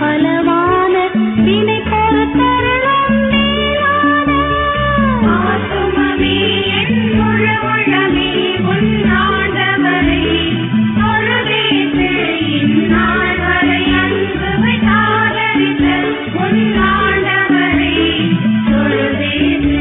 பலவான வினை பொறுத்தருளும் நீவான ஆத்துமமே என் முழு உள்ளமே உன் ஆண்டவரை தொழுதேத்து இந்நாள் வரை அன்பு வைத்தாதரித்த உன் ஆண்டவரை தொழுதேத்து.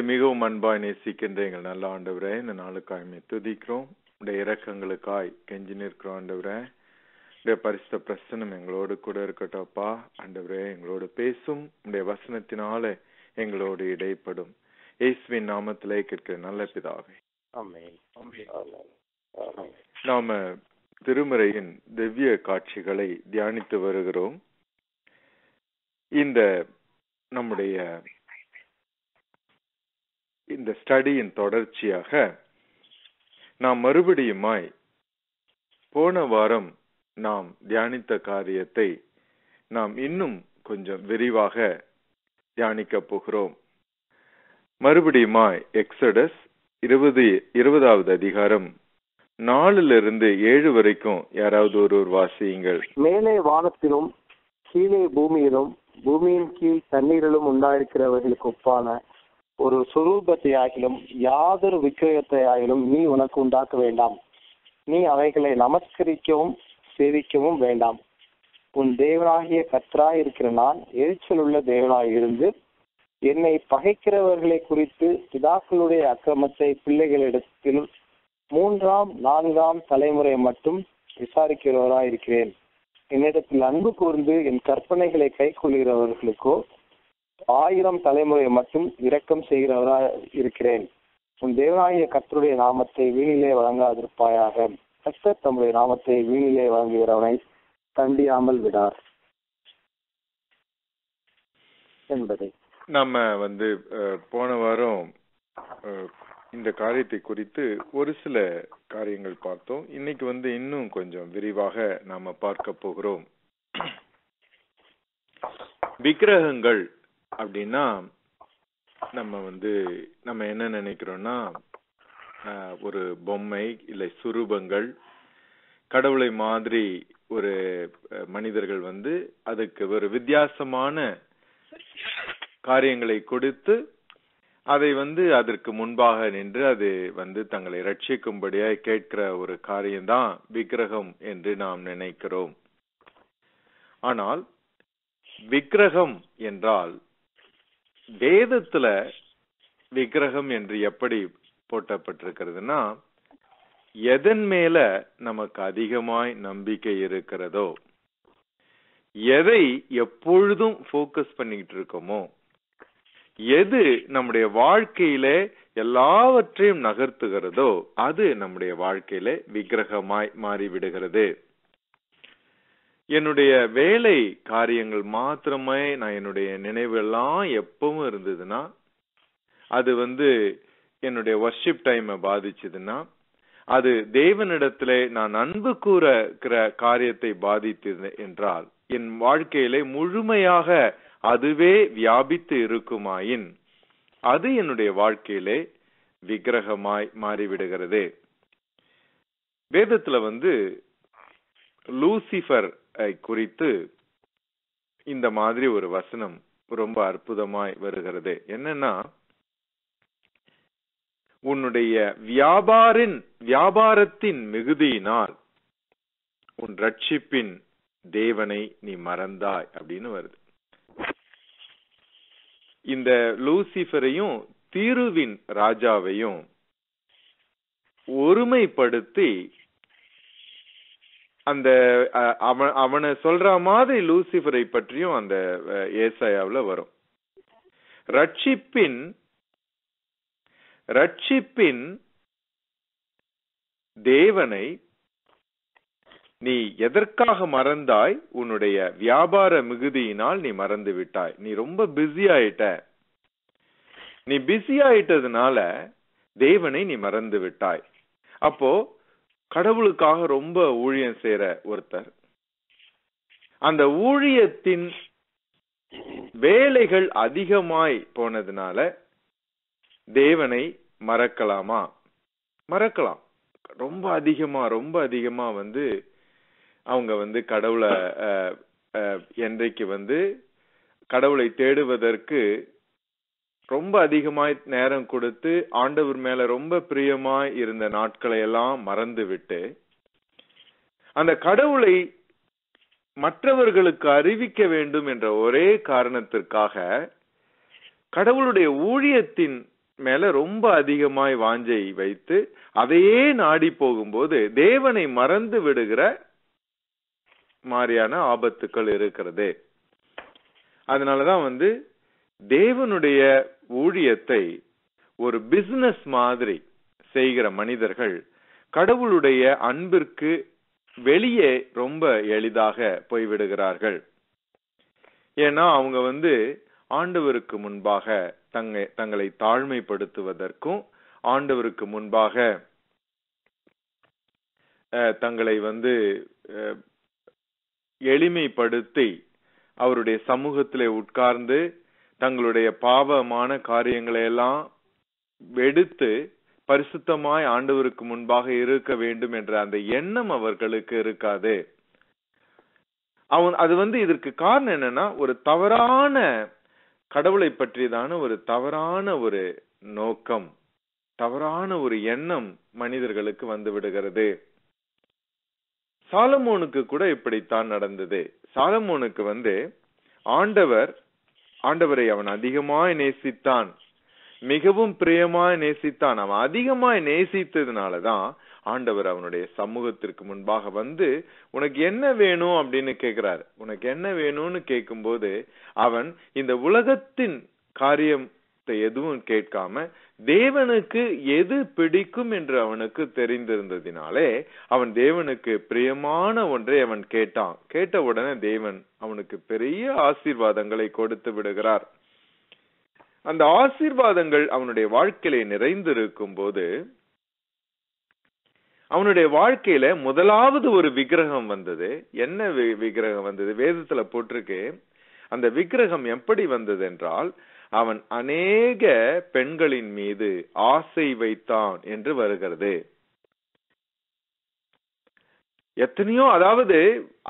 மிகவும் அன்பாய் நேசிக்கின்ற எங்கள் நல்ல ஆண்டவரே, இந்த நாளுக்காய் துதிக்கிறோம். உடைய இரக்கங்களுக்காய் கெஞ்சி நிற்கிறோம் ஆண்டவரே. உடைய பரிசுத்த பிரசன்னம் எங்களோடு கூட இருக்கட்டும் அப்பா. ஆண்டவரே, எங்களோடு பேசும். உடைய வசனத்தினால எங்களோடு இடைப்படும். இயேசுவின் நாமத்திலே கேட்கிற நல்ல பிதாவே, ஆமென். நாம திருமறையின் திவ்ய காட்சிகளை தியானித்து வருகிறோம். இந்த நம்முடைய இந்த ஸ்டடியின் தொடர்ச்சியாக நாம் மறுபடியுமாய் போன வாரம் நாம் தியானித்த காரியத்தை நாம் இன்னும் கொஞ்சம் விரிவாக தியானிக்க போகிறோம். மறுபடியுமாய் எக்ஸடஸ் 20வது அதிகாரம் 4-7 வரைக்கும் யாராவது ஒருவர் வாசியுங்கள். மேலே வானத்திலும் கீழே பூமியிலும் பூமியின் கீழ் தண்ணீரிலும் உண்டாயிருக்கிறவர்களுக்கு ஒப்பான ஒரு சொரூபத்தை ஆகிலும் யாதொரு விக்கிரகத்தை ஆகிலும் நீ உனக்கு உண்டாக்க வேண்டாம். நீ அவைகளை நமஸ்கரிக்கவும் சேவிக்கவும் வேண்டாம். உன் தேவனாகிய கர்த்தராய் இருக்கிற நான் எரிச்சல் உள்ள தேவனாய் இருந்து என்னை பகைக்கிறவர்களை குறித்து பிதாக்களுடைய அக்கிரமத்தை பிள்ளைகளிடத்தில் 3ஆம் 4ஆம் தலைமுறை மட்டும் விசாரிக்கிறவராய் இருக்கிறேன். என்னிடத்தில் அன்பு கூர்ந்து என் கற்பனைகளை கை கொள்கிறவர்களுக்கோ 1000 தலைமுறை மட்டும் இரக்கம் செய்கிறவராய் இருக்கிறேன். உன் தேவனாகிய கர்த்தருடைய நாமத்தை வீணிலே வழங்காதிருப்பாயாக. கர்த்தர் தம்முடைய நாமத்தை வீணிலே வழங்குகிறவனை தண்டியாமல் விடார் என்பதை நம்ம போன வாரம் இந்த காரியத்தை குறித்து ஒரு சில காரியங்கள் பார்த்தோம். இன்னைக்கு இன்னும் கொஞ்சம் விரிவாக நாம பார்க்க போகிறோம். விக்கிரகங்கள் அப்படின்னா நம்ம என்ன நினைக்கிறோம்னா, ஒரு பொம்மை இல்லை சுரூபங்கள், கடவுளை மாதிரி ஒரு மனிதர்கள் அதுக்கு ஒரு வித்தியாசமான காரியங்களை கொடுத்து அதை அதற்கு முன்பாக நின்று அது தங்களை ரட்சிக்கும்படியாய் கேட்கிற ஒரு காரியம்தான் விக்கிரகம் என்று நாம் நினைக்கிறோம். ஆனால் விக்கிரகம் என்றால் வேதத்துல விக்கிரகம் என்று எப்படி போட்டப்பட்டிருக்கிறதுனா, எதன் மேல நமக்கு அதிகமாய் நம்பிக்கை இருக்கிறதோ, எதை எப்பொழுதும் போக்கஸ் பண்ணிட்டு இருக்கோமோ, எது நம்முடைய வாழ்க்கையில எல்லாவற்றையும் நகர்த்துகிறதோ அது நம்முடைய வாழ்க்கையில விக்கிரகமாய் மாறிவிடுகிறது. என்னுடைய வேலை காரியங்கள் மாத்திரமே நான் என்னுடைய நினைவு எல்லாம் எப்பவும் இருந்ததுன்னா அது என்னுடைய வர்ஷிப் டைமை பாதிச்சதுன்னா, அது தேவனிடத்திலே நான் அன்பு கூறுகிற காரியத்தை பாதித்தது என்றால், என் வாழ்க்கையிலே முழுமையாக அதுவே வியாபித்து இருக்குமாயின், அது என்னுடைய வாழ்க்கையிலே விக்கிரகமாய் மாறிவிடுகிறது. வேதத்துல லூசிபர் குறித்து இந்த மாதிரி ஒரு வசனம் ரொம்ப அற்புதமாய் வருகிறது. என்னன்னா, உன்னுடைய வியாபாரத்தின் மிகுதியினால் உன் ரட்சிப்பின் தேவனை நீ மறந்தாய் அப்படின்னு வருது. இந்த லூசிபரையும் தீருவின் ராஜாவையும் ஒருமைப்படுத்தி அந்த அவனை சொல்ற மாதிரி லூசிபரை பற்றியும் அந்த ஏசாயாவுல வரும். ரட்சிப்பின் தேவனை நீ எதற்காக மறந்தாய்? உன்னுடைய வியாபார மிகுதியினால் நீ மறந்து விட்டாய். நீ ரொம்ப பிஸி ஆயிட்ட. நீ பிஸி ஆயிட்டதுனால தேவனை நீ மறந்து விட்டாய். அப்போ கடவுளுக்காக ரொம்ப ஊழியம் செய்யற ஒருத்தர், அந்த ஊழியத்தின் வேலைகள் அதிகமாய் போனதுனால தேவனை மறக்கலாமா? மறக்கலாம். ரொம்ப அதிகமா அவங்க கடவுளை என்றைக்கு கடவுளை தேடுவதற்கு ரொம்ப அதிகமாய் நேரம் கொடுத்து ஆண்டவர் மேல ரொம்ப பிரியமாய் இருந்த நாட்களை எல்லாம் மறந்து விட்டு, அந்த கடவுளை மற்றவர்களுக்கு அறிவிக்க வேண்டும் என்ற ஒரே காரணத்திற்காக கடவுளுடைய ஊழியத்தின் மேல ரொம்ப அதிகமாய் வாஞ்சை வைத்து அதையே நாடி போகும்போது தேவனை மறந்து விடுகிற மாதிரியான ஆபத்துக்கள் இருக்கிறது. அதனாலதான் தேவனுடைய ஊழியத்தை ஒரு பிசினஸ் மாதிரி செய்கிற மனிதர்கள் கடவுளுடைய அன்பிற்கு வெளியே ரொம்ப எளிதாக போய்விடுகிறார்கள். ஏன்னா அவங்க ஆண்டவருக்கு முன்பாக தங்களை தாழ்மைப்படுத்துவதற்கும், ஆண்டவருக்கு முன்பாக தங்களை எளிமைப்படுத்தி அவருடைய சமூகத்திலே உட்கார்ந்து தங்களுடைய பாவமான காரியங்களை எல்லாம் வெடுத்து பரிசுத்தமாய் ஆண்டவருக்கு முன்பாக இருக்க வேண்டும் என்ற அந்த எண்ணம் அவர்களுக்கு இருக்காது. அது இதற்கு காரணம் என்னன்னா, ஒரு தவறான கடவுளை பற்றியதான ஒரு தவறான ஒரு நோக்கம், தவறான ஒரு எண்ணம் மனிதர்களுக்கு வந்து விடுகிறது. சாலமோனுக்கு கூட இப்படித்தான் நடந்தது. சாலமோனுக்கு ஆண்டவரை அவன் அதிகமாய் நேசித்தான், மிகவும் பிரியமாய் நேசித்தான். அவன் அதிகமாய் நேசித்ததுனாலதான் ஆண்டவர் அவனுடைய சமூகத்திற்கு முன்பாக உனக்கு என்ன வேணும் அப்படின்னு கேட்கிறாரு. உனக்கு என்ன வேணும்னு கேட்கும் போது அவன் இந்த உலகத்தின் காரியத்தை எதுவும் கேட்காம தேவனுக்கு எது பிடிக்கும் என்று அவனுக்கு தெரிந்திருந்ததினாலே அவன் தேவனுக்கு பிரியமான ஒன்றை அவன் கேட்டான். கேட்ட உடனே தேவன் அவனுக்கு பெரிய ஆசீர்வாதங்களை கொடுத்து விடுகிறார். அந்த ஆசீர்வாதங்கள் அவனுடைய வாழ்க்கையில நிறைந்திருக்கும் போது அவனுடைய வாழ்க்கையில முதலாவது ஒரு விக்கிரகம் வந்தது. என்ன விக்கிரகம் வந்தது? வேதத்துல போட்டிருக்கு. அந்த விக்கிரகம் எப்படி வந்தது என்றால், அவன் அநேக பெண்களின் மீது ஆசை வைத்தான் என்று வருகிறது. எத்தனையோ, அதாவது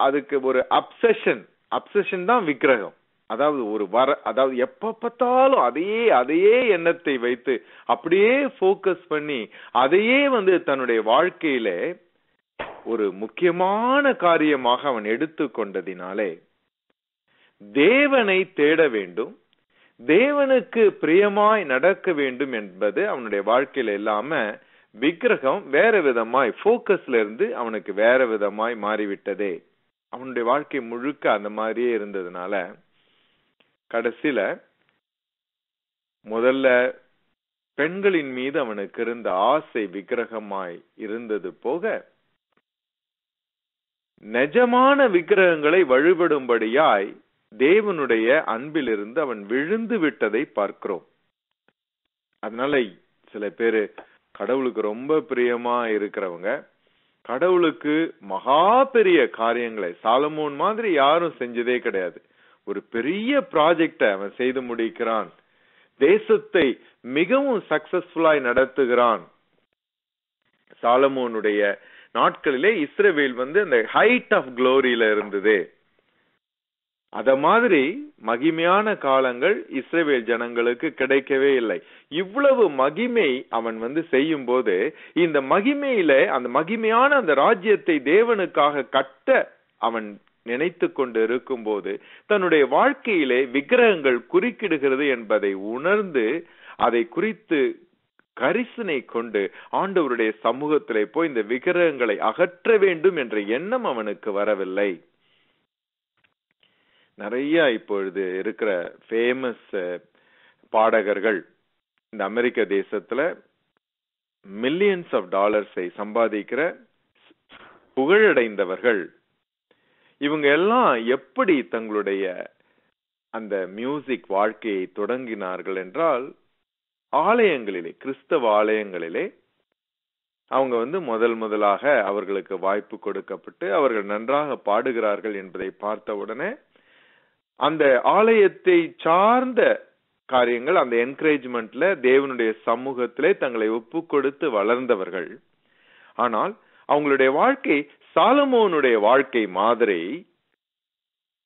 அதுக்கு ஒரு அப்சஷன் தான் விக்கிரகம். அதாவது எப்ப பார்த்தாலும் அதையே எண்ணத்தை வைத்து அப்படியே போக்கஸ் பண்ணி அதையே தன்னுடைய வாழ்க்கையில ஒரு முக்கியமான காரியமாக அவன் எடுத்துக்கொண்டதினாலே தேவனை தேட வேண்டும், தேவனுக்கு பிரியமாய் நடக்க வேண்டும் என்பது அவனுடைய வாழ்க்கையில இல்லாம விக்கிரகம் வேற விதமாய் போக்கஸ்ல இருந்து அவனுக்கு வேற விதமாய் மாறிவிட்டதே. அவனுடைய வாழ்க்கை முழுக்க அந்த மாதிரியே இருந்ததுனால கடைசியில முதல்ல பெண்களின் மீது அவனுக்கு இருந்த ஆசை விக்கிரகமாய் இருந்தது போக, நிஜமான விக்கிரகங்களை வழிபடும்படியாய் தேவனுடைய அன்பிலிருந்து அவன் விழுந்து விட்டதை பார்க்கிறோம். அதனால சில பேரு கடவுளுக்கு ரொம்ப பிரியமா இருக்கிறவங்க கடவுளுக்கு மகா பெரிய காரியங்களை சாலமோன் மாதிரி யாரும் செஞ்சதே கிடையாது. ஒரு பெரிய ப்ராஜெக்ட அவன் செய்து முடிக்கிறான். தேசத்தை மிகவும் சக்சஸ்ஃபுல்லாய் நடத்துகிறான். சாலமோனுடைய நாட்களிலே இஸ்ரவேல் அந்த ஹைட் ஆஃப் க்ளோரியில இருந்தது. அத மாதிரி மகிமையான காலங்கள் இஸ்ரவேல் ஜனங்களுக்கு கிடைக்கவே இல்லை. இவ்வளவு மகிமை அவன் செய்யும் போது இந்த மகிமையில அந்த மகிமையான அந்த ராஜ்யத்தை தேவனுக்காக கட்ட அவன் நினைத்து கொண்டு இருக்கும் போது தன்னுடைய வாழ்க்கையிலே விக்கிரகங்கள் குறுக்கிடுகிறது என்பதை உணர்ந்து அதை குறித்து கரிசனை கொண்டு ஆண்டவருடைய சமூகத்திலே போய் இந்த விக்கிரகங்களை அகற்ற வேண்டும் என்ற எண்ணம் அவனுக்கு வரவில்லை. நிறைய இப்பொழுது இருக்கிற ஃபேமஸ் பாடகர்கள் இந்த அமெரிக்க தேசத்துல மில்லியன்ஸ் ஆஃப் டாலர்ஸை சம்பாதிக்கிற புகழடைந்தவர்கள், இவங்க எல்லாம் எப்படி தங்களுடைய அந்த மியூசிக் வாழ்க்கையை தொடங்கினார்கள் என்றால், ஆலயங்களிலே, கிறிஸ்தவ ஆலயங்களிலே அவங்க முதலாக அவர்களுக்கு வாய்ப்பு கொடுக்கப்பட்டு அவர்கள் நன்றாக பாடுகிறார்கள் என்பதை பார்த்த உடனே அந்த ஆலயத்தை சார்ந்த காரியங்கள், அந்த என்கரேஜ்மெண்ட்ல தேவனுடைய சமூகத்திலே தங்களை ஒப்பு கொடுத்து வளர்ந்தவர்கள். ஆனால் அவங்களுடைய வாழ்க்கை சாலமோனுடைய வாழ்க்கை மாதிரி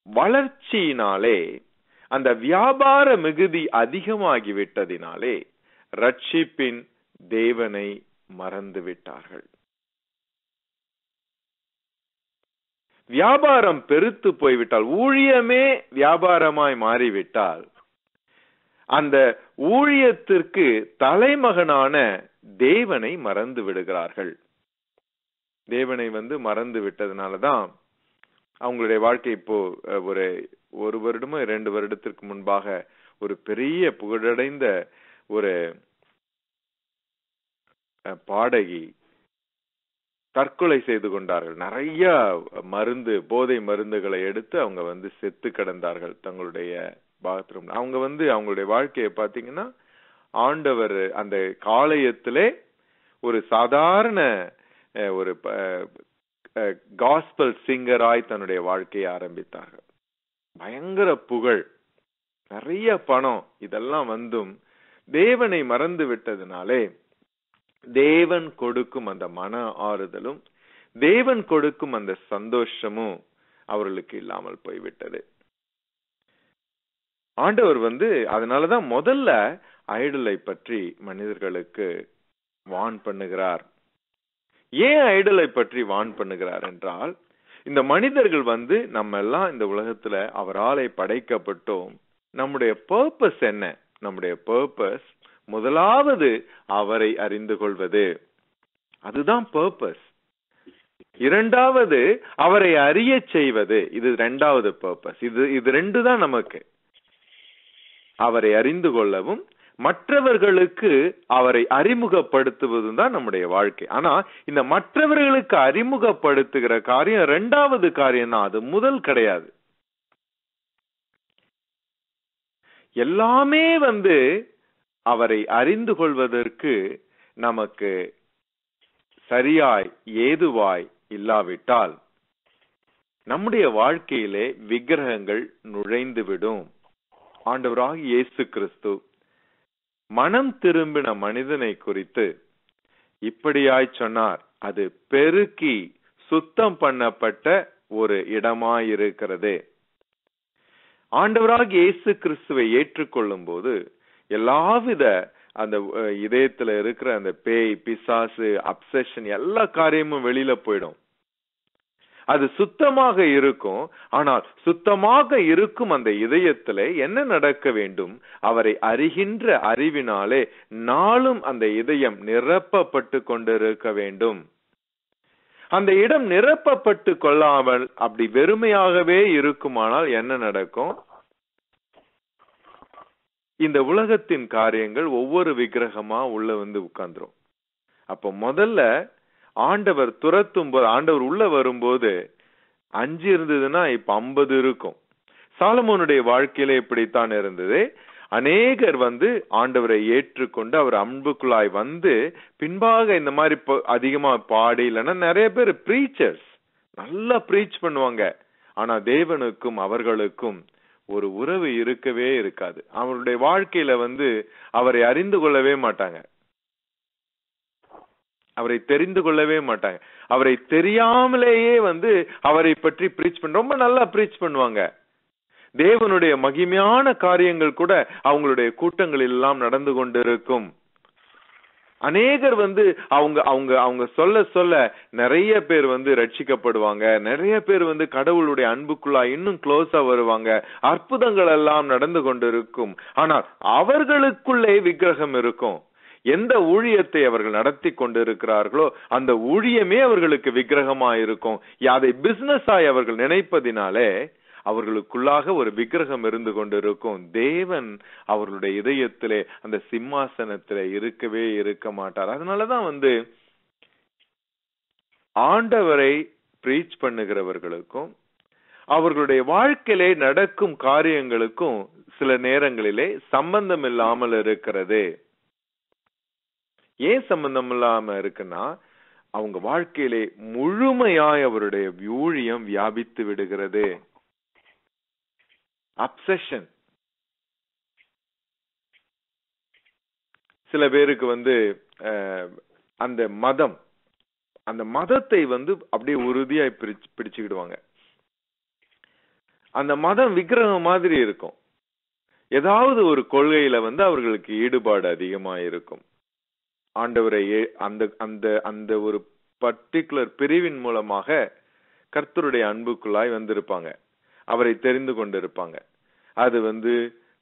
வளர்ச்சியினாலே, அந்த வியாபார மிகுதி அதிகமாகிவிட்டதினாலே ரட்சிப்பின் தேவனை மறந்து விட்டார்கள். வியாபாரம் பெருத்து போய்விட்டால், ஊழியமே வியாபாரமாய் மாறிவிட்டால், அந்த ஊழியத்திற்கு தலைமகனான தேவனை மறந்து விடுகிறார்கள். தேவனை மறந்து விட்டதுனாலதான் அவங்களுடைய வாழ்க்கை இப்போ ஒரு வருடமோ 2 வருடத்திற்கு முன்பாக ஒரு பெரிய புகழடைந்த ஒரு பாடகி தற்கொலை செய்து கொண்டார்கள். நிறைய போதை மருந்துகளை எடுத்து அவங்க செத்து கிடந்தார்கள் தங்களுடைய பாத்ரூம். அவங்க அவங்களுடைய வாழ்க்கையை பாத்தீங்கன்னா, ஆண்டவர் அந்த காலயத்திலே ஒரு சாதாரண ஒரு காஸ்பல் சிங்கராய் தன்னுடைய வாழ்க்கையை ஆரம்பித்தார்கள். பயங்கர புகழ், நிறைய பணம், இதெல்லாம் தேவனை மறந்து விட்டதுனாலே தேவன் கொடுக்கும் அந்த மன ஆறுதலும் தேவன் கொடுக்கும் அந்த சந்தோஷமும் அவர்களுக்கு இல்லாமல் போய்விட்டது. ஆண்டவர் அதனாலதான் முதல்ல ஐடலை பற்றி மனிதர்களுக்கு வார்ன் பண்ணுகிறார். ஏன் ஐடலை பற்றி வார்ன் பண்ணுகிறார் என்றால், இந்த மனிதர்கள் நம்ம எல்லாம் இந்த உலகத்துல அவராலே படைக்கப்பட்டோம். நம்முடைய பர்பஸ் என்ன? நம்முடைய பர்பஸ் முதலாவது அவரை அறிந்து கொள்வது, அதுதான் பர்பஸ். இரண்டாவது அவரை அறிய செய்வது, இது 2வது பர்பஸ். இது 2 தான் நமக்கு. அவரை அறிந்து கொள்ளவும் மற்றவர்களுக்கு அவரை அறிமுகப்படுத்துவதும் தான் நம்முடைய வாழ்க்கை. ஆனா இந்த மற்றவர்களுக்கு அறிமுகப்படுத்துகிற காரியம் 2வது காரியம் தான், அது முதல் கிடையாது. எல்லாமே அவரை அறிந்து கொள்வதற்கு நமக்கு சரியாய் ஏதுவாய் இல்லாவிட்டால் நம்முடைய வாழ்க்கையிலே விக்கிரகங்கள் நுழைந்துவிடும். ஆண்டவராகிய இயேசு கிறிஸ்து மனம் திரும்பின மனிதனை குறித்து இப்படியாய் சொன்னார், அது பெருக்கி சுத்தம் பண்ணப்பட்ட ஒரு இடமாயிருக்கிறது. ஆண்டவராகிய இயேசு கிறிஸ்துவை ஏற்றுக்கொள்ளும் போது எல்லாவித அந்த இதயத்துல இருக்கிற அந்த பேய், பிசாசு, அப்சஷன் எல்லா காரியமும் வெளியில போயிடும். அது சுத்தமாக இருக்கும். ஆனால் சுத்தமாக இருக்கும் அந்த இதயத்திலே என்ன நடக்க வேண்டும்? அவரை அறிகின்ற அறிவினாலே நாளும் அந்த இதயம் நிரப்பப்பட்டு கொண்டிருக்க வேண்டும். அந்த இடம் நிரப்பப்பட்டு கொள்ளாமல் அப்படி வெறுமையாகவே இருக்குமானால் என்ன நடக்கும்? இந்த உலகத்தின் காரியங்கள் ஒவ்வொரு விக்கிரகமா உள்ள உட்கார்ந்துரும். அப்ப முதல்ல ஆண்டவர் துரத்தும் போது, ஆண்டவர் உள்ள வரும்போது 5 இருந்ததுன்னா இப்ப 50 இருக்கும். சாலமோனுடைய வாழ்க்கையில இப்படித்தான் இருந்தது. அநேகர் வந்து ஆண்டவரை ஏற்றுக்கொண்டு அவர் அன்புக்குள்ளாய் வந்து பின்பாக இந்த மாதிரி அதிகமா பாடி, இல்லைன்னா நிறைய பேர் பிரீச்சர்ஸ் நல்லா பிரீச் பண்ணுவாங்க, ஆனா தேவனுக்கும் அவர்களுக்கும் ஒரு உறவு இருக்கவே இருக்காது. அவருடைய வாழ்க்கையில வந்து அவரை அறிந்து கொள்ளவே மாட்டாங்க, அவரை தெரிந்து கொள்ளவே மாட்டாங்க. அவரை தெரியாமலேயே வந்து அவரை பற்றி பிரீச் பண்ண ரொம்ப நல்லா பிரீச் பண்ணுவாங்க. தேவனுடைய மகிமையான காரியங்கள் கூட அவங்களுடைய கூட்டங்களில் எல்லாம் நடந்து கொண்டிருக்கும். அநேகர் வந்து அவங்க அவங்க அவங்க சொல்ல சொல்ல நிறைய பேர் வந்து ரட்சிக்கப்படுவாங்க, நிறைய பேர் வந்து கடவுளுடைய அன்புக்குள்ளா இன்னும் க்ளோஸா வருவாங்க, அற்புதங்கள் எல்லாம் நடந்து கொண்டிருக்கும். ஆனால் அவர்களுக்குள்ளே விக்கிரகம் இருக்கும். எந்த ஊழியத்தை அவர்கள் நடத்தி கொண்டிருக்கிறார்களோ அந்த ஊழியமே அவர்களுக்கு விக்கிரகமா இருக்கும். அதை பிசினஸ் ஆய் அவர்கள் நினைப்பதினாலே அவர்களுக்குள்ளாக ஒரு விக்கிரகம் இருந்து கொண்டிருக்கும். தேவன் அவர்களுடைய இதயத்திலே அந்த சிம்மாசனத்திலே இருக்கவே இருக்க மாட்டார். அதனாலதான் வந்து ஆண்டவரை பிரீச் பண்ணுகிறவர்களுக்கும் அவர்களுடைய வாழ்க்கையிலே நடக்கும் காரியங்களுக்கும் சில நேரங்களிலே சம்பந்தம் இல்லாமல் இருக்கிறது. ஏன் சம்பந்தம் இல்லாம இருக்குன்னா, அவங்க வாழ்க்கையிலே முழுமையாய் அவருடைய ஊழியம் வியாபித்து விடுகிறது. அப்சஷன். சில பேருக்கு வந்து அந்த மதத்தை வந்து அப்படியே உறுதியாய் பிடிச்சுக்கிடுவாங்க. அந்த மதம் விக்கிரகம் மாதிரி இருக்கும். ஏதாவது ஒரு கொள்கையில வந்து அவர்களுக்கு ஈடுபாடு அதிகமா இருக்கும். ஆண்டவரை அந்த அந்த அந்த ஒரு பர்டிகுலர் பிரிவின் மூலமாக கர்த்தருடைய அன்புக்குள்ளாய் வந்திருப்பாங்க, அவரை தெரிந்து கொண்டிருப்பாங்க. அது வந்து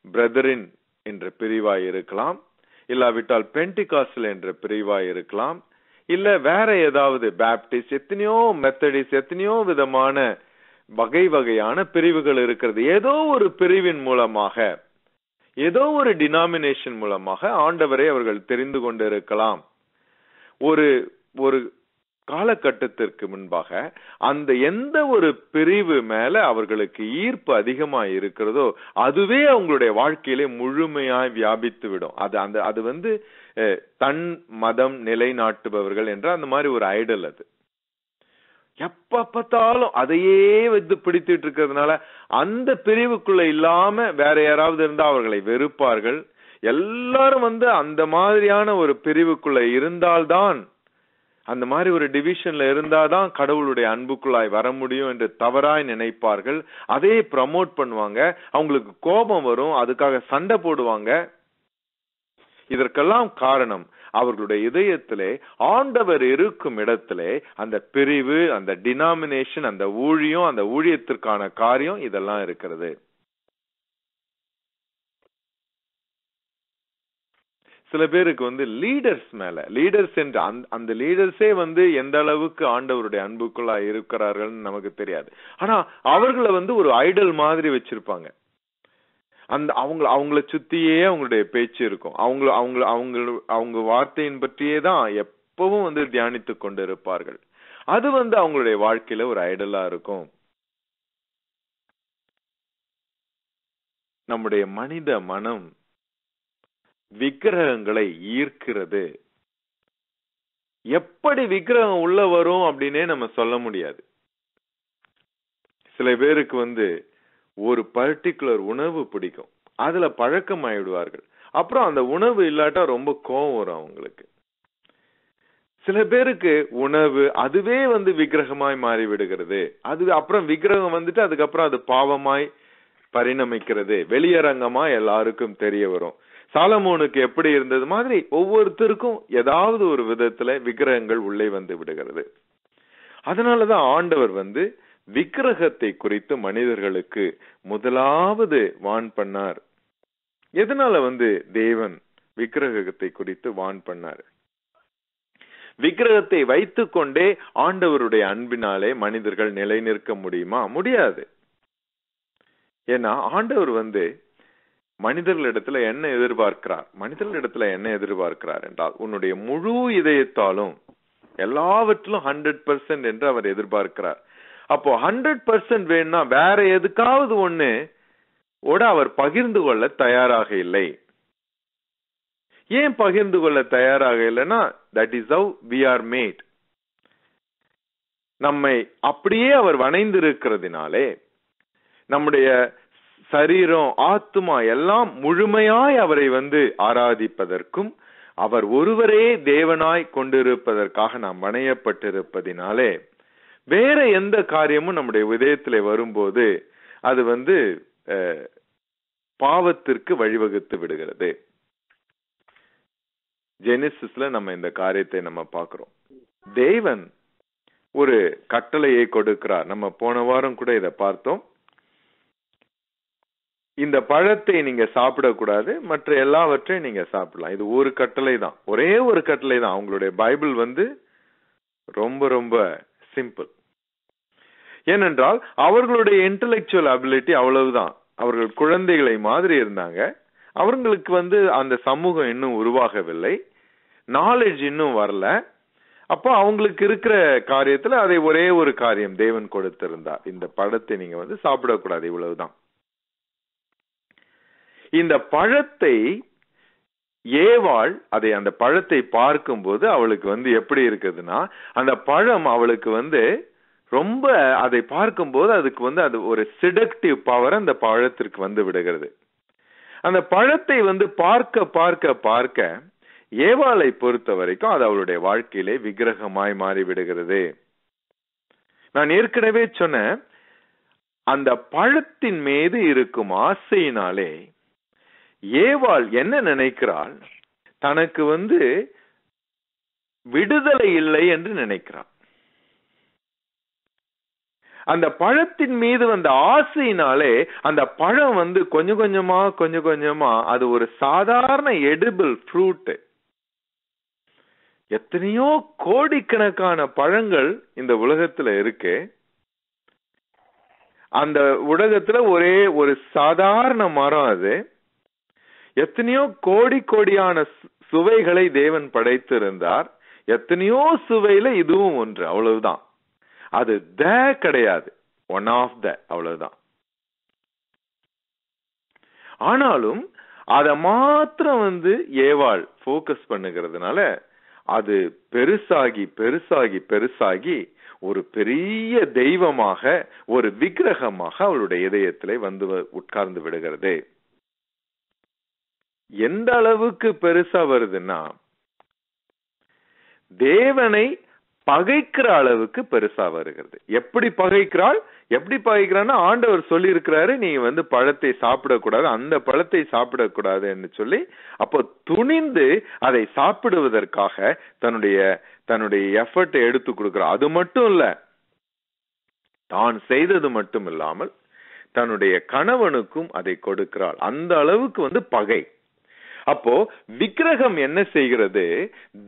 பிரதரின் என்ற பிரிவாய் இருக்கலாம், இல்லாவிட்டால் பென்டிகாஸ்டல் என்ற பிரிவாய் இருக்கலாம், இல்ல வேற ஏதாவது பாப்டிஸ்ட், எத்தனையோ மெத்தடிஸ்ட், எத்தனையோ விதமான வகை வகையான பிரிவுகள் இருக்கிறது. ஏதோ ஒரு பிரிவின் மூலமாக, ஏதோ ஒரு டினாமினேஷன் மூலமாக ஆண்டவரை அவர்கள் தெரிந்து கொண்டிருக்கலாம். ஒரு ஒரு காலகட்டத்திற்கு முன்பாக அந்த எந்த ஒரு பிரிவு மேல அவர்களுக்கு ஈர்ப்பு அதிகமா இருக்கிறதோ அதுவே அவங்களுடைய வாழ்க்கையிலே முழுமையாய் வியாபித்து விடும். அது வந்து தன் மதம் நிலைநாட்டுபவர்கள் என்ற அந்த மாதிரி ஒரு ஐடல். அது எப்ப பார்த்தாலும் அதையே வந்து பிடித்துட்டு இருக்கிறதுனால அந்த பிரிவுக்குள்ள இல்லாம வேற யாராவது இருந்தா அவர்களை வெறுப்பார்கள். எல்லாரும் வந்து அந்த மாதிரியான ஒரு பிரிவுக்குள்ள இருந்தால்தான், அந்த மாதிரி ஒரு டிவிஷன்ல இருந்தாதான் கடவுளுடைய அன்புக்குள்ளாய் வர முடியும் என்று தவறாய் நினைப்பார்கள். அதே ப்ரமோட் பண்ணுவாங்க. அவங்களுக்கு கோபம் வரும், அதுக்காக சண்டை போடுவாங்க. இதற்கெல்லாம் காரணம் அவர்களுடைய இதயத்திலே ஆண்டவர் இருக்கும் இடத்திலே அந்த பிரிவு, அந்த டினாமினேஷன், அந்த ஊழியம், அந்த ஊழியத்திற்கான காரியம் இதெல்லாம் இருக்கிறது. சில பேருக்கு வந்து லீடர்ஸ் மேல, லீடர்ஸ் என்ற அந்த லீடர்ஸே வந்து எந்த அளவுக்கு ஆண்டவருடைய அன்புக்குள்ளா இருக்கிறார்கள் நமக்கு தெரியாது. ஆனா அவர்களை வந்து ஒரு ஐடல் மாதிரி வச்சிருப்பாங்க. அந்த அவங்கள சுத்தியே அவங்களுடைய பேச்சு இருக்கும். அவங்க வார்த்தையின் பற்றியே தான் எப்பவும் வந்து தியானித்து கொண்டு இருப்பார்கள். அது வந்து அவங்களுடைய வாழ்க்கையில ஒரு ஐடலா இருக்கும். நம்முடைய மனித மனம் விக்கிரகங்களை ஈர்க்கிறது. எப்படி விக்கிரகம் உள்ள வரும் அப்படின்னே நம்ம சொல்ல முடியாது. சில பேருக்கு வந்து ஒரு பர்டிகுலர் உணவு பிடிக்கும், அதுல பழக்கம் ஆயிடுவார்கள். அப்புறம் அந்த உணவு இல்லாட்டா ரொம்ப கோபம் வரும் அவங்களுக்கு. சில பேருக்கு உணவு அதுவே வந்து விக்கிரகமாய் மாறி விடுகிறது. அது அப்புறம் விக்கிரகம் வந்துட்டு அதுக்கப்புறம் அது பாவமாய் பரிணமிக்கிறது. வெளியரங்கமா எல்லாருக்கும் தெரிய வரும். சாலமோனுக்கு எப்படி இருந்தது மாதிரி ஒவ்வொருத்தருக்கும் ஏதாவது ஒரு விதத்துல விக்கிரகங்கள் உள்ளே வந்து விடுகிறது. அதனாலதான் ஆண்டவர் வந்து விக்கிரகத்தை குறித்து மனிதர்களுக்கு முதலாவது வான் பண்ணார். எதனால வந்து தேவன் விக்கிரகத்தை குறித்து வான் பண்ணார்? விக்கிரகத்தை வைத்துக் கொண்டே ஆண்டவருடைய அன்பினாலே மனிதர்கள் நிலை நிற்க முடியுமா? முடியாது. ஏன்னா ஆண்டவர் வந்து மனிதர்களிடத்துல என்ன எதிர்பார்க்கிறார்? மனிதர்களிடத்துல என்ன எதிர்பார்க்கிறார் என்றால் உன்னுடைய முழு இதயத்தாலும் எல்லாவற்றிலும் 100% என்று அவர் எதிர்பார்க்கிறார். அப்போ 100% வேணும்னா வேற எதுக்காவது ஒண்ணு அவர் பகிர்ந்து கொள்ள தயாராக இல்லை. ஏன் பகிர்ந்து கொள்ள தயாராக இல்லைன்னா, that is how we are made. நம்மை அப்படியே அவர் வணைந்திருக்கிறதுனாலே நம்முடைய சரீரம், ஆத்துமா எல்லாம் முழுமையாய் அவரை ஆராதிப்பதற்கும் அவர் ஒருவரே தேவனாய் கொண்டிருப்பதற்காக நாம் வணையப்பட்டிருப்பதினாலே வேற எந்த காரியமும் நம்முடைய இதயத்திலே வரும்போது அது பாவத்திற்கு வழிவகுத்து விடுகிறது. ஜெனிசிஸ்ல நம்ம இந்த காரியத்தை நம்ம பார்க்கிறோம். தேவன் ஒரு கட்டளையை கொடுக்கிறார். நம்ம போன வாரம் கூட இதை பார்த்தோம். இந்த பழத்தை நீங்க சாப்பிடக்கூடாது, மற்ற எல்லாவற்றையும் நீங்க சாப்பிடலாம். இது ஒரு கட்டளை தான், ஒரே ஒரு கட்டளை தான். அவங்களுடைய பைபிள் ரொம்ப ரொம்ப சிம்பிள். ஏனென்றால் அவர்களுடைய இன்டெலெக்சுவல் அபிலிட்டி அவ்வளவுதான். அவர்கள் குழந்தைகளை மாதிரி இருந்தாங்க. அவங்களுக்கு அந்த சமூகம் இன்னும் உருவாகவில்லை, நாலேஜ் இன்னும் வரல. அப்போ அவங்களுக்கு இருக்கிற காரியத்துல அதை ஒரே ஒரு காரியம் தேவன் கொடுத்திருந்தார், இந்த பழத்தை நீங்க சாப்பிடக்கூடாது, இவ்வளவுதான். இந்த பழத்தை ஏவாள் அந்த பழத்தை பார்க்கும்போது அவளுக்கு எப்படி இருக்குதுன்னா, அந்த பழம் அவளுக்கு ரொம்ப அதை பார்க்கும்போது அதுக்கு அது ஒரு செடக்டிவ் பவர் அந்த பழத்திற்கு விடுகிறது. அந்த பழத்தை பார்க்க பார்க்க பார்க்க ஏவாளை பொறுத்த வரைக்கும் அது அவளுடைய வாழ்க்கையிலே விக்கிரகமாய் மாறி விடுகிறது. நான் ஏற்கனவே சொன்ன அந்த பழத்தின் மீது இருக்கும் ஆசையினாலே ஏவாள் என்ன நினைக்கிறாள், தனக்கு விடுதலை இல்லை என்று நினைக்கிறாள். அந்த பழத்தின் மீது வந்த ஆசையினாலே அந்த பழம் கொஞ்சம் கொஞ்சமா அது ஒரு சாதாரண எடிபிள் ஃப்ரூட். எத்தனையோ கோடிக்கணக்கான பழங்கள் இந்த உலகத்துல இருக்கு. அந்த உலகத்துல ஒரே ஒரு சாதாரண மரம். அது எத்தனையோ கோடியான சுவைகளை தேவன் படைத்திருந்தார். எத்தனையோ சுவையில இதுவும் ஒன்று, அவ்வளவுதான். அது கிடையாது, ஒன் ஆஃப் த, அவ்வளவுதான். ஆனாலும் அத மாத்திரம் ஏவாள் போக்கஸ் பண்ணுகிறதுனால அது பெருசாகி பெருசாகி பெருசாகி ஒரு பெரிய தெய்வமாக, ஒரு விக்கிரகமாக அவளுடைய இதயத்திலே உட்கார்ந்து விடுகிறது. எந்த அளவுக்கு பெருசா வருதுன்னா, தேவனை பகைக்கிற அளவுக்கு பெருசா வருகிறது. எப்படி பகைக்கிறான்னா, ஆண்டவர் சொல்லி இருக்கிறாரு, நீ பழத்தை சாப்பிடக்கூடாது, அந்த பழத்தை சாப்பிடக்கூடாதுன்னு சொல்லி, அப்போ துணிந்து அதை சாப்பிடுவதற்காக தன்னுடைய எஃபர்ட்டை எடுத்து கொடுக்கிறார். அது மட்டும் இல்ல, தான் செய்தது மட்டும் இல்லாமல் தன்னுடைய கணவனுக்கும் அதை கொடுக்கிறாள். அந்த அளவுக்கு பகை. அப்போ விக்கிரகம் என்ன செய்கிறது?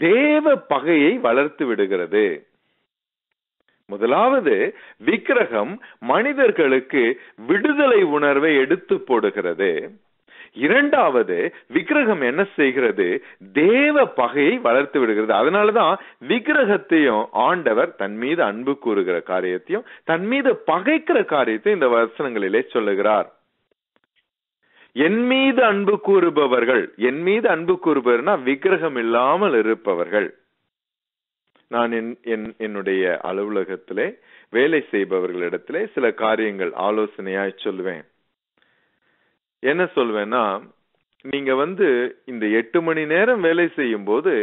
தேவ பகையை வளர்த்து விடுகிறது. முதலாவது, விக்கிரகம் மனிதர்களுக்கு விடுதலை உணர்வை எடுத்து போடுகிறது. இரண்டாவது, விக்கிரகம் என்ன செய்கிறது? தேவ பகையை வளர்த்து விடுகிறது. அதனாலதான் விக்கிரகத்தையும் ஆண்டவர் தன் மீது அன்பு கூறுகிற காரியத்தையும் தன் மீது பகைக்கிற காரியத்தையும் இந்த வசனங்களிலே சொல்லுகிறார். என் மீது அன்பு கூறுபவர்கள், என் மீது அன்பு கூறுபவர்னா விக்கிரகம் இல்லாமல் இருப்பவர்கள். நான் என்னுடைய அலுவலகத்திலே வேலை செய்பவர்களிடத்திலே சில காரியங்கள் ஆலோசனையாய் சொல்லுவேன். என்ன சொல்வேன்னா, நீங்க இந்த 8 மணி நேரம் வேலை செய்யும் போது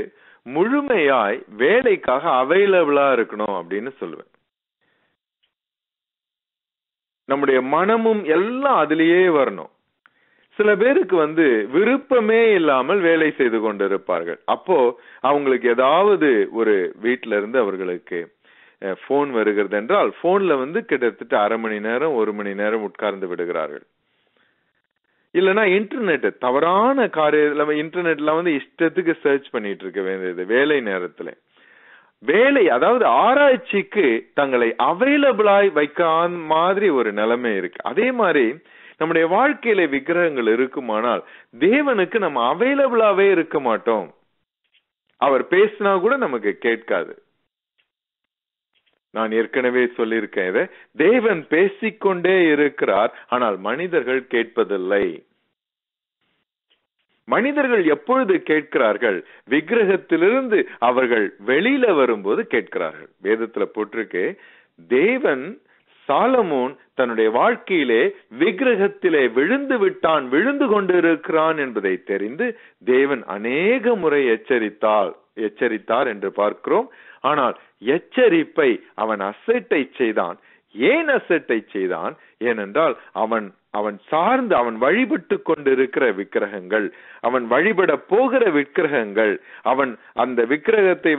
முழுமையாய் வேலைக்காக அவைலபிளா இருக்கணும் அப்படின்னு சொல்லுவேன். நம்முடைய மனமும் எல்லாம் அதிலேயே வரணும். சில பேருக்கு விருப்பமே இல்லாமல் வேலை செய்து கொண்டிருப்பார்கள். அப்போ அவங்களுக்கு ஏதாவது ஒரு வீட்டில இருந்து அவர்களுக்கு போன் வருகிறது என்றால், போன்ல கிட்டத்தட்ட அரை மணி நேரம் 1 மணி நேரம் உட்கார்ந்து விடுகிறார்கள். இல்லைன்னா இன்டர்நெட், தவறான காரியம், இன்டர்நெட்ல இஷ்டத்துக்கு சர்ச் பண்ணிட்டு இருக்க வேண்டியது வேலை நேரத்துல. வேலை, அதாவது ஆராய்ச்சிக்கு தங்களை அவைலபிளாய் வைக்காத மாதிரி ஒரு நிலைமை இருக்கு. அதே மாதிரி நம்முடைய வாழ்க்கையில விக்கிரகங்கள் இருக்குமானால் தேவனுக்கு நம்ம அவைலபிளாவே இருக்க மாட்டோம். அவர் பேசினா கூட நமக்கு கேட்காது. நான் ஏற்கனவே சொல்லியிருக்கேன் இதை. தேவன் பேசிக்கொண்டே இருக்கிறார், ஆனால் மனிதர்கள் கேட்பதில்லை. மனிதர்கள் எப்பொழுது கேட்கிறார்கள்? விக்கிரகத்திலிருந்து அவர்கள் வெளியில வரும்போது கேட்கிறார்கள். வேதத்துல போட்டிருக்கு, தேவன் சாலமோன் தன்னுடைய வாழ்க்கையிலே விக்கிரகத்திலே விழுந்து விட்டான், விழுந்து கொண்டிருக்கிறான் என்பதை தெரிந்து தேவன் அநேக முறை எச்சரித்தார் என்று பார்க்கிறோம். ஆனால் எச்சரிப்பை அவன் அசட்டை செய்தான். ஏன் அசட்டை செய்தான்? ஏனென்றால் அவன் சார்ந்து அவன் வழிபட்டு கொண்டிருக்கிற விக்கிரகங்கள், அவன் வழிபட போகிற விக்கிரகங்கள், அவன் அந்த விக்கிரகத்தை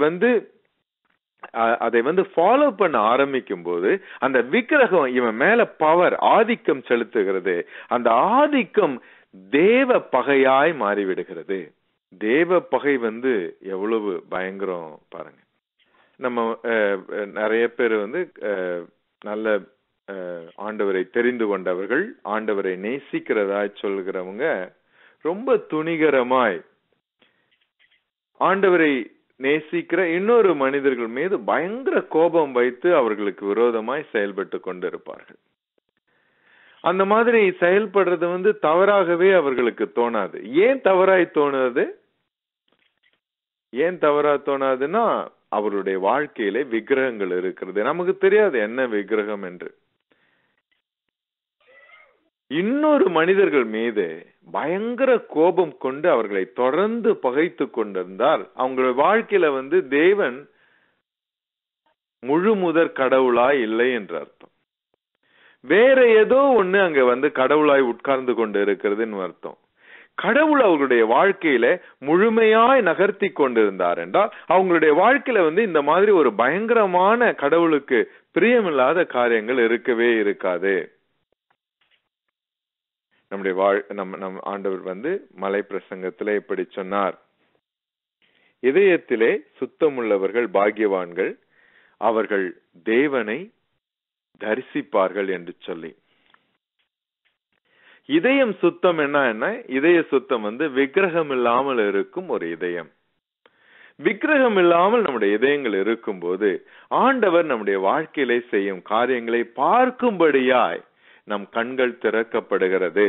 அதை ஃபாலோ பண்ண ஆரம்பிக்கும் போது அந்த விக்கிரகம் இவன் மேல பவர் ஆதிக்கம் செலுத்துகிறது. அந்த ஆதிக்கம் தேவ பகையாய் மாறிவிடுகிறது. தேவ பகை எவ்வளவு பயங்கரம் பாருங்க. நம்ம நிறைய பேர் நல்ல ஆண்டவரை தெரிந்து கொண்டவர்கள், ஆண்டவரை நேசிக்கிறதாய் சொல்கிறவங்க ரொம்ப துணிகரமாய் ஆண்டவரை நேசிக்கிற இன்னொரு மனிதர்கள் மீது பயங்கர கோபம் வைத்து அவர்களுக்கு விரோதமாய் செயல்பட்டு கொண்டிருப்பார்கள். அந்த மாதிரி செயல்படுறது தவறாகவே அவர்களுக்கு தோணாது. ஏன் தவறாய் தோணுது? ஏன் தவறா தோணாதுன்னா, அவருடைய வாழ்க்கையிலே விக்கிரகங்கள் இருக்கிறது. நமக்கு தெரியாது என்ன விக்கிரகம் என்று. இன்னொரு மனிதர்கள் மீது பயங்கர கோபம் கொண்டு அவர்களை தொடர்ந்து பகைத்து கொண்டிருந்தால் அவங்களுடைய வாழ்க்கையில தேவன் முழு முதற் கடவுளாய் இல்லை என்று அர்த்தம். வேற ஏதோ ஒண்ணு அங்க கடவுளாய் உட்கார்ந்து கொண்டு இருக்கிறதுன்னு அர்த்தம். கடவுள் அவர்களுடைய வாழ்க்கையில முழுமையாய் நகர்த்தி கொண்டிருந்தார் என்றால் அவங்களுடைய வாழ்க்கையில இந்த மாதிரி ஒரு பயங்கரமான கடவுளுக்கு பிரியமில்லாத காரியங்கள் இருக்கவே இருக்காது. நம் ஆண்டவர் மலை பிரசங்கத்திலே இப்படி சொன்னார், இதயத்திலே சுத்தமுள்ளவர்கள் பாக்கியவான்கள், அவர்கள் தேவனை தரிசிப்பார்கள் என்று சொல்லி. இதயம் சுத்தம் என்ன? இதய சுத்தம் விக்கிரகம் இல்லாமல் இருக்கும் ஒரு இதயம். விக்கிரகம் இல்லாமல் நம்முடைய இதயங்கள் இருக்கும் போது ஆண்டவர் நம்முடைய வாழ்க்கையிலே செய்யும் காரியங்களை பார்க்கும்படியாய் நம் கண்கள் திறக்கப்படுகிறது.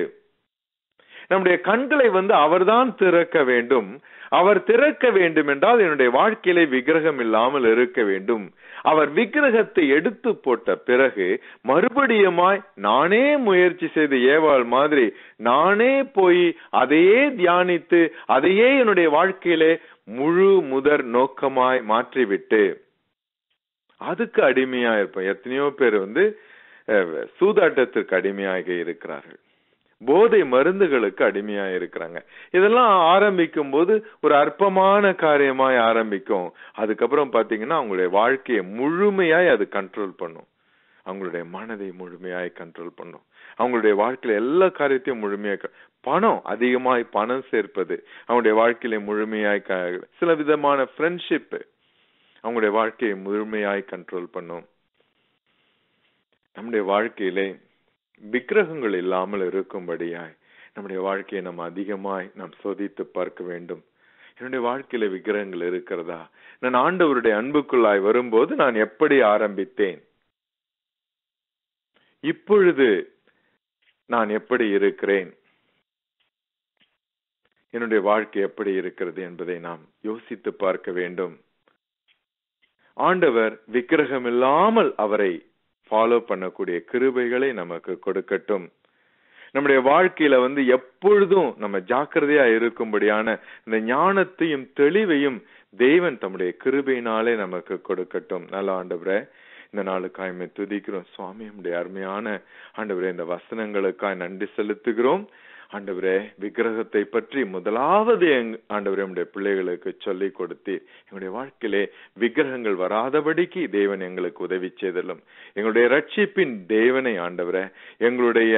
நம்முடைய கண்களை அவர்தான் திறக்க வேண்டும். அவர் திறக்க வேண்டும் என்றால் என்னுடைய வாழ்க்கையிலே விக்கிரகம் இல்லாமல் இருக்க வேண்டும். அவர் விக்கிரகத்தை எடுத்து போட்ட பிறகு மறுபடியுமாய் நானே முயற்சி செய்து ஏவாள் மாதிரி நானே போய் அதையே தியானித்து அதையே என்னுடைய வாழ்க்கையிலே முழு முதற் நோக்கமாய் மாற்றிவிட்டு அதுக்கு அடிமையா இருப்போம். எத்தனையோ பேர் சூதாட்டத்திற்கு அடிமையாக இருக்கிறார்கள், போதை மருந்துகளுக்கு அடிமையா இருக்கிறாங்க. இதெல்லாம் ஆரம்பிக்கும் போது ஒரு அற்பமான காரியமாய் ஆரம்பிக்கும். அதுக்கப்புறம் பாத்தீங்கன்னா அவங்களுடைய வாழ்க்கையை முழுமையாய் அது கண்ட்ரோல் பண்ணும். அவங்களுடைய மனதை முழுமையாய் கண்ட்ரோல் பண்ணும். அவங்களுடைய வாழ்க்கையில எல்லா காரியத்தையும் முழுமையாய், பணம் அதிகமாய் பணம் சேர்ப்பது அவங்களுடைய வாழ்க்கையில முழுமையாய், சில விதமான ஃப்ரெண்ட்ஷிப் அவங்களுடைய வாழ்க்கையை முழுமையாய் கண்ட்ரோல் பண்ணும். நம்முடைய வாழ்க்கையிலே விக்கிரகங்கள் இல்லாமல் இருக்கும்படியாய் நம்முடைய வாழ்க்கையை நாம் அதிகமாய் நாம் சோதித்து பார்க்க வேண்டும். என்னுடைய வாழ்க்கையில விக்கிரகங்கள் இருக்கிறதா? நான் ஆண்டவருடைய அன்புக்குள்ளாய் வரும்போது நான் எப்படி ஆரம்பித்தேன், இப்பொழுது நான் எப்படி இருக்கிறேன், என்னுடைய வாழ்க்கை எப்படி இருக்கிறது என்பதை நாம் யோசித்து பார்க்க வேண்டும். ஆண்டவர் விக்கிரகம் இல்லாமல் அவரை ஃபாலோ பண்ணக்கூடிய கிருபைகளை நமக்கு கொடுக்கட்டும். நம்முடைய வாழ்க்கையில எப்பொழுதும் நம்ம ஜாக்கிரதையா இருக்கும்படியான இந்த ஞானத்தையும் தெளிவையும் தேவன் தம்முடைய கிருபையினாலே நமக்கு கொடுக்கட்டும். நல்ல ஆண்டவரே, இந்த நாளுக்காய் துதிக்கிறோம் சுவாமி. நம்முடைய அருமையான ஆண்டவரே இந்த வசனங்களுக்காய் நன்றி செலுத்துகிறோம். ஆண்டவரே, விக்கிரகத்தை பற்றி முதலாவது ஆண்டவரே நம்முடைய பிள்ளைகளுக்கு சொல்லி கொடுத்து எங்களுடைய வாழ்க்கையிலே விக்கிரகங்கள் வராதபடிக்கு தேவன் எங்களுக்கு உதவி செய்தலும். எங்களுடைய ரட்சிப்பின் தேவனை ஆண்டவரே எங்களுடைய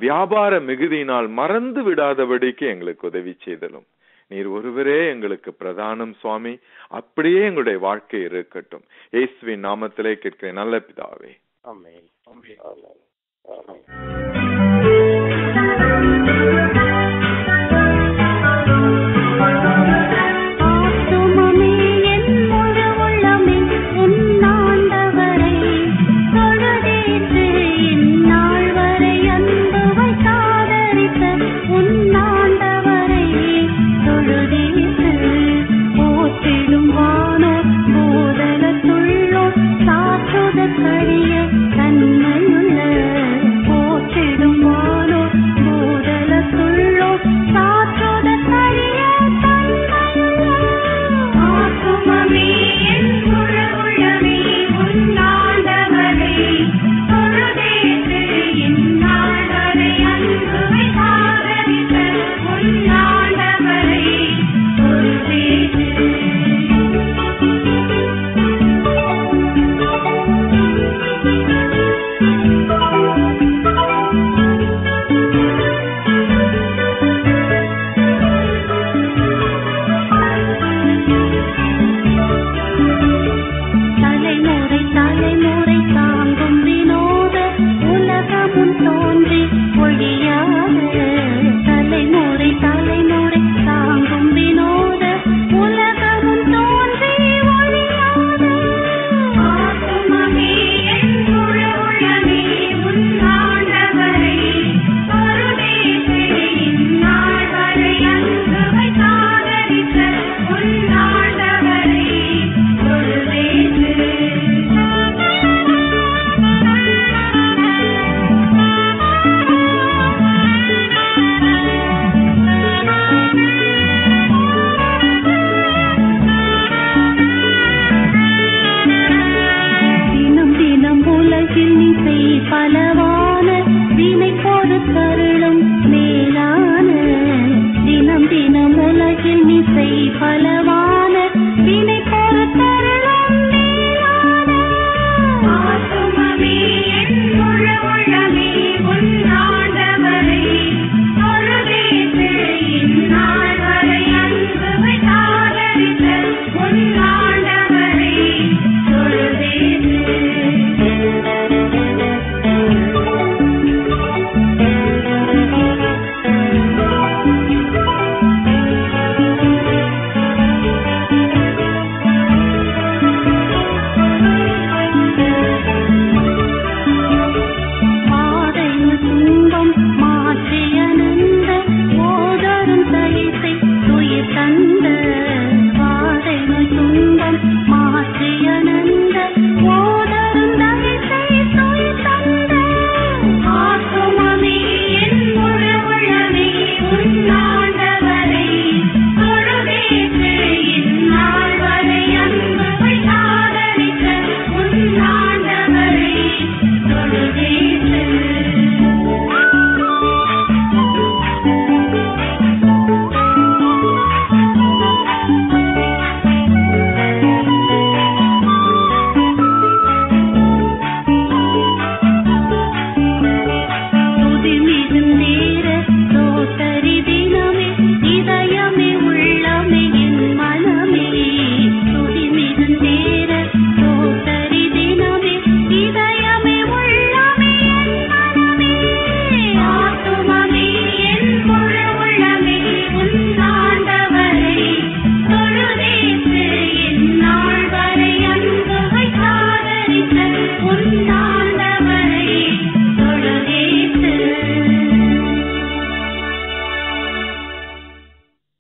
வியாபார மிகுதியினால் மறந்து விடாதபடிக்கு எங்களுக்கு உதவி செய்தலும். நீர் ஒருவரே எங்களுக்கு பிரதானம் சுவாமி. அப்படியே எங்களுடைய வாழ்க்கை இருக்கட்டும். இயேசுவின் நாமத்திலே கேட்கிறேன் நல்ல பிதாவே, ஆமென். ஆத்துமமே என் முழு உள்ளமே என் ஆண்டவரை உன்